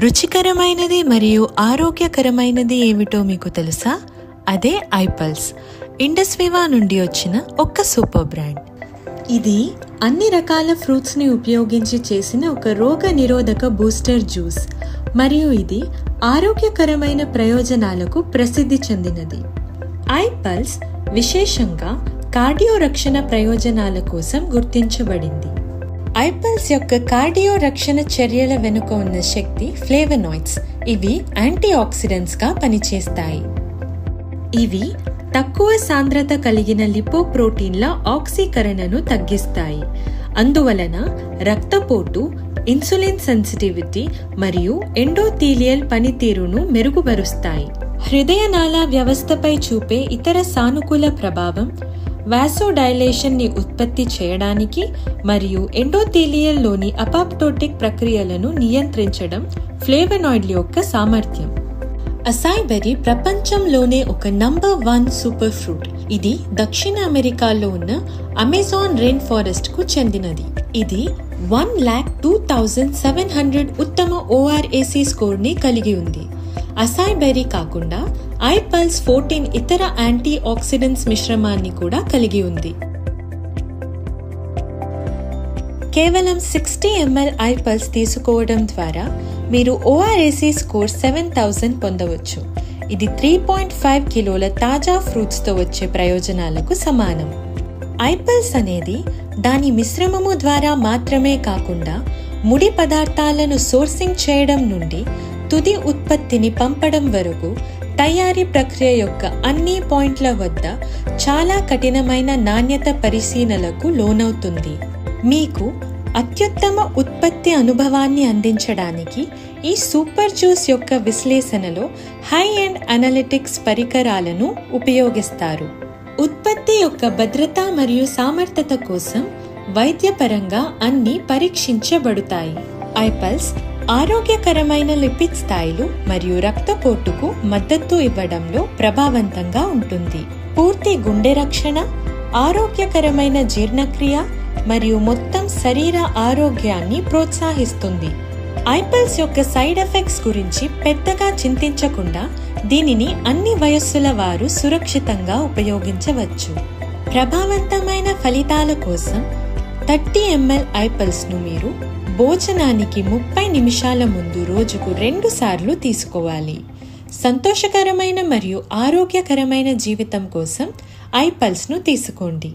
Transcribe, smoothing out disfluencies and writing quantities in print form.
రుచికరమైనది మరియు ఆరోగ్యకరమైనది ఏమిటో మీకు తెలుసా? అదే ఐపల్స్, ఇండస్వివా నుండి వచ్చిన ఒక సూపర్ బ్రాండ్. ఇది అన్ని రకాల ఫ్రూట్స్ని ఉపయోగించి చేసిన ఒక రోగ నిరోధక బూస్టర్ జ్యూస్ మరియు ఇది ఆరోగ్యకరమైన ప్రయోజనాలకు ప్రసిద్ధి చెందినది. ఐపల్స్ విశేషంగా కార్డియో రక్షణ ప్రయోజనాల కోసం గుర్తించబడింది. ఐపల్స్ యొక్క కార్డియో రక్షణ చర్యల వెనుక ఉన్న శక్తి ఫ్లేవనాయిడ్స్. ఇవి యాంటీ ఆక్సిడెంట్స్ గా పనిచేస్తాయి. ఇవి తక్కువ సాంద్రత కలిగిన లిపోప్రోటీన్ల ఆక్సీకరణను తగ్గిస్తాయి. అందువలన రక్తపోటు, ఇన్సులిన్ సెన్సిటివిటీ మరియు ఎండోథీలియల్ పనితీరును మెరుగుపరుస్తాయి. హృదయనాళ వ్యవస్థపై చూపే ఇతర సానుకూల ప్రభావం వాసోడైలేషన్ ని ఉత్పత్తి చేయడానికి మరియు ఎండోథీలియల్లోని అపాప్టోటిక్ ప్రక్రియలను నియంత్రించడం ఫ్లేవనాయిడ్ల యొక్క సామర్థ్యం. అసాయ్ బెర్రీ ప్రపంచంలోనే ఒక నంబర్ 1 సూపర్ ఫ్రూట్. ఇది దక్షిణ అమెరికాలో ఉన్న అమెజాన్ రెయిన్ ఫారెస్ట్ కు చెందినది. ఇది 1,02,700 ఉత్తమ ORAC స్కోర్ ని కలిగి ఉంది. అసాయ్ బెర్రీ కాకుండా ఐపల్స్ 14 ఇతర యాంటీ ఆక్సిడెంట్స్ మిశ్రమాన్ని కూడా కలిగి ఉంది. కేవలం 60 ml ఐపల్స్ తీసుకోవడం ద్వారా మీరు ORAC స్కోర్ 7,000 పొందవచ్చు. ఇది 3.5 కిలోల తాజా ఫ్రూట్స్ తో వచ్చే ప్రయోజనాలకు సమానం. ఐపల్స్ అనేది దాని మిశ్రమము ద్వారా మాత్రమే కాకుండా ముడి పదార్థాలను సోర్సింగ్ చేయడం నుండి తుది ఉత్పత్తిని పంపడం వరకు తయారీ ప్రక్రియ యొక్క అన్ని పాయింట్ల వద్ద చాలా కఠినమైన నాణ్యత పరిశీలనలకు లోనవుతుంది. మీకు అత్యుత్తమ ఉత్పత్తి అనుభవాన్ని అందించడానికి ఈ సూపర్ జ్యూస్ యొక్క విశ్లేషణలో హై ఎండ్ అనలిటిక్స్ పరికరాలను ఉపయోగిస్తారు. ఉత్పత్తి యొక్క భద్రత మరియు సామర్థ్యత కోసం వైద్యపరంగా అన్ని పరీక్షించబడతాయి. ఐపల్స్ ఆరోగ్యకరమైన లిపిడ్ స్థాయిలు మరియు రక్తపోటుకు మద్దతు ఇవ్వడంలో ప్రభావవంతంగా ఉంటుంది. పూర్తి గుండె రక్షణ, ఆరోగ్యకరమైన జీర్ణక్రియ మరియు మొత్తం శరీర ఆరోగ్యాన్ని ప్రోత్సహిస్తుంది. ఐపల్స్ యొక్క సైడ్ ఎఫెక్ట్స్ గురించి పెద్దగా చింతించకుండా దీనిని అన్ని వయస్సుల వారు సురక్షితంగా ఉపయోగించవచ్చు. ప్రభావవంతమైన ఫలితాల కోసం 30 ml ఐపల్స్ ను మీరు భోజనానికి 30 నిమిషాల ముందు రోజుకు 2 సార్లు తీసుకోవాలి. సంతోషకరమైన మరియు ఆరోగ్యకరమైన జీవితం కోసం ఐపల్స్ ను తీసుకోండి.